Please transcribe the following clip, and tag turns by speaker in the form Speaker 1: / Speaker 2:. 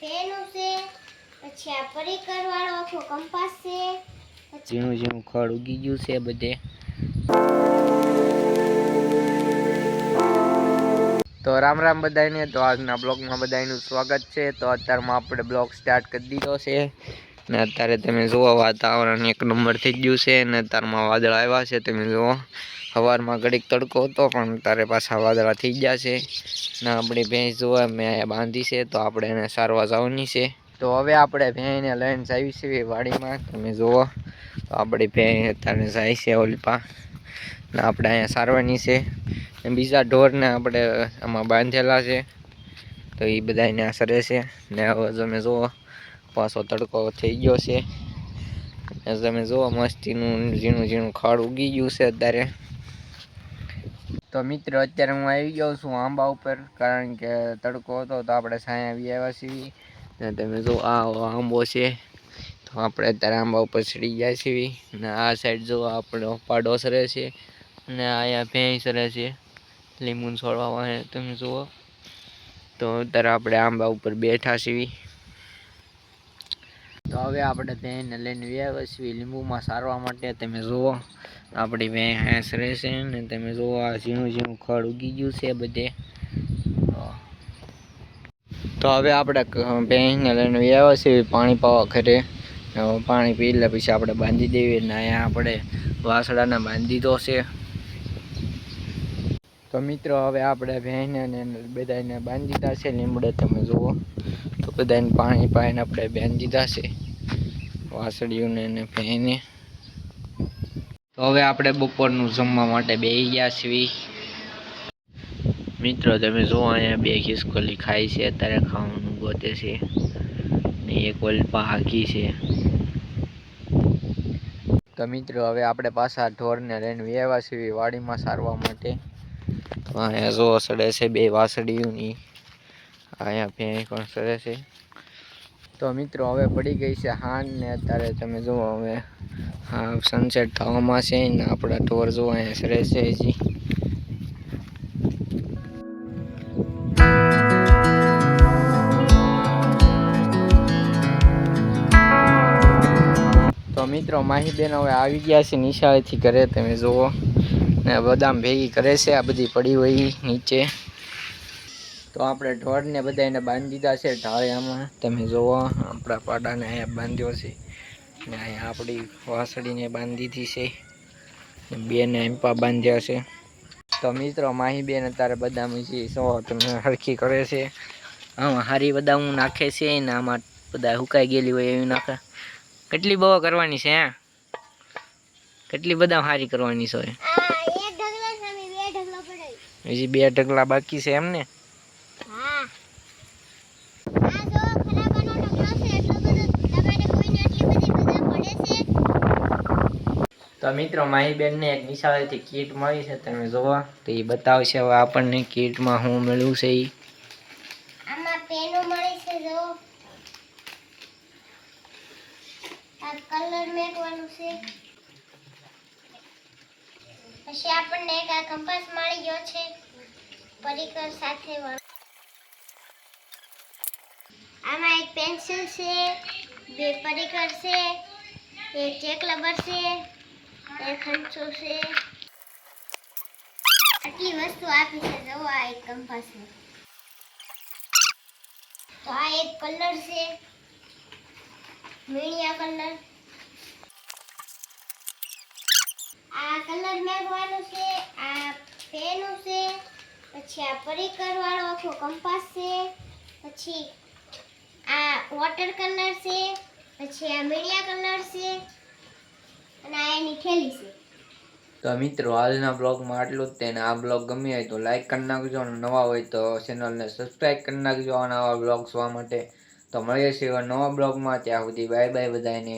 Speaker 1: પેનું છે, પછી આ પરિકર વાળો આખો કંપાસ છે,
Speaker 2: ઝીણું ઝીણું ખડ ઉગી ગયું છે બધે. તો રામ રામ બધાને. તો આજના બ્લોગમાં બધાનું સ્વાગત છે. તો અત્યારમાં આપણે બ્લોગ સ્ટાર્ટ કરી દીધો છે ને અત્યારે તમે જુઓ વાતાવરણ એક નંબર થઈ ગયું છે ને અત્યારમાં વાદળ આવ્યા છે. તમે જુઓ સવારમાં ઘડીક તડકો હતો પણ અત્યારે પાછા વાદળા થઈ ગયા છે ને આપણી ભેંસ જોવા મેં અહીંયા બાંધી છે તો આપણે એને સારવા જવાની છે. તો હવે આપણે ભેંને લઈને જઈએ છીએ વાડીમાં. તમે જુઓ તો આપણી ભેંસ અત્યારે જાય છે ઓલપા ને આપણે અહીંયા સારવાની છે. બીજા ઢોરને આપણે આમાં બાંધેલા છે તો એ બધા એને સરે છે ને હવે તમે જુઓ પાછો તડકો થઈ ગયો છે. તમે જુઓ મસ્તીનું ઝીણું ઝીણું ખડ ઉગી ગયું છે અત્યારે. તો મિત્રો અત્યારે હું આવી ગયો છું આંબા ઉપર, કારણ કે તડકો હતો તો આપણે છાંયા આવી આવ્યા છીએ. ને તમે જો આ આંબો છે તો આપણે અત્યારે આંબા ઉપર ચડી ગયા છીએ ને આ સાઈડ જો આપણો પાડો સરે છે ને અહીંયા ભેંસ સરે છે લીંબુ છોડવા. તમે જુઓ તો અત્યારે આપણે આંબા ઉપર બેઠા છીએ. તો હવે આપણે ભેંને લઈને આવ્યા છીએ લીંબુમાં સારવા માટે. તમે જુઓ આપણી ભેંસ રહેશે ને તમે જુઓ આ ઝીણું ઝીણું ખડ ઉગી ગયું છે બધે. તો હવે આપણે ભેંસને લઈને આવ્યા છીએ પાણી પાવા ઘરે. પાણી પી લે પછી આપણે બાંધી દેવી ને અહીંયા આપણે વાસળાને બાંધી દીધો છે. તો મિત્રો હવે આપણે ભેંને બધાને બાંધી દીધા છે લીમડે. તમે જુઓ તો બધાને પાણી પાઈને આપણે બાંધી દીધા છે વાસળીઓને અને ભેંને. તો હવે આપણે બપોરનું જમવા માટે બેસી ગયા છીએ. મિત્રો તમે જુઓ અહીંયા બે ખિસકોલી ખાય છે, અત્યારે ખાવાનું ગોતે છે ને એક ઓલપા હાકી છે. તો મિત્રો હવે આપણે પાછા ઢોરને લઈને આવ્યા છીએ વાડીમાં સારવા માટે. તો અહીંયા જો સડે છે બે વાસળીઓની, અહીંયા ભેંસ પણ સડે છે. તો મિત્રો હવે પડી ગઈ છે હાંજ ને અત્યારે તમે જુઓ હવે હા સનસેટ થવામાં છે ને આપણા ઢોર જો અહીંયા સડે છે હજી. તો મિત્રો માહીબેન હવે આવી ગયા છે નિશાળેથી ઘરે. તમે જુઓ ને બદામ ભેગી કરે છે આ બધી પડી હોય નીચે. તો આપણે ઢોરને બધાને બાંધી દીધા છે ઢાળિયામાં. તમે જુઓ આપણા પાડાને અહીંયા બાંધ્યો છે ને અહીંયા આપણી વાસળીને બાંધી દીધી છે, બેને એમ્પા બાંધ્યા છે. તો મિત્રો માહીબેન અત્યારે બદામ તમે હરખી કરે છે. આમાં હારી બદામ નાખે છે ને આમાં બધા હુકાઈ ગયેલી હોય એવી નાખે. કેટલી બહુ કરવાની છે? કેટલી બદામ હારી કરવાની છે? હજી બે ઢગલા બાકી છે એમને? તો મિત્રો માહીબેનને એક નિશાળેથી કીટ મળી છે. તમે જોવા તો એ બતાવશે હવે આપણને કીટમાં શું મળ્યું છે.
Speaker 1: આમાં પેનો મળી છે, જો આ કલર મેકવાનું છે. પછી આપણને એક આ કંપાસ મળી ગયો છે પરિકર સાથે. આમાં એક પેન્સિલ છે, બે પરિકર છે, એક ચેક રબર છે, એક હંચો છે. આટલી વસ્તુ આપી છે. જો આ એક કંપાસ છે. તો આ એક કલર છે, મીણિયા કલર. આ કલર મેકવાનું છે, આ પેનું છે, પછી આ પરિકર વાળો આખો કંપાસ છે, પછી આ વોટર કલર છે, પછી આ મીડિયા કલર છે અને આ એની થેલી છે.
Speaker 2: તો મિત્રો આજના બ્લોગમાં આટલું જ. તેને આ બ્લોગ ગમ્યો હોય તો લાઈક કરી નાખજો અને નવા હોય તો ચેનલને સબસ્ક્રાઈબ કરી નાખજો આવા નવા બ્લોગ જોવા માટે. તો મળીએ છીએ નવા બ્લોગમાં. ત્યાં સુધી બાય બાય બધાને.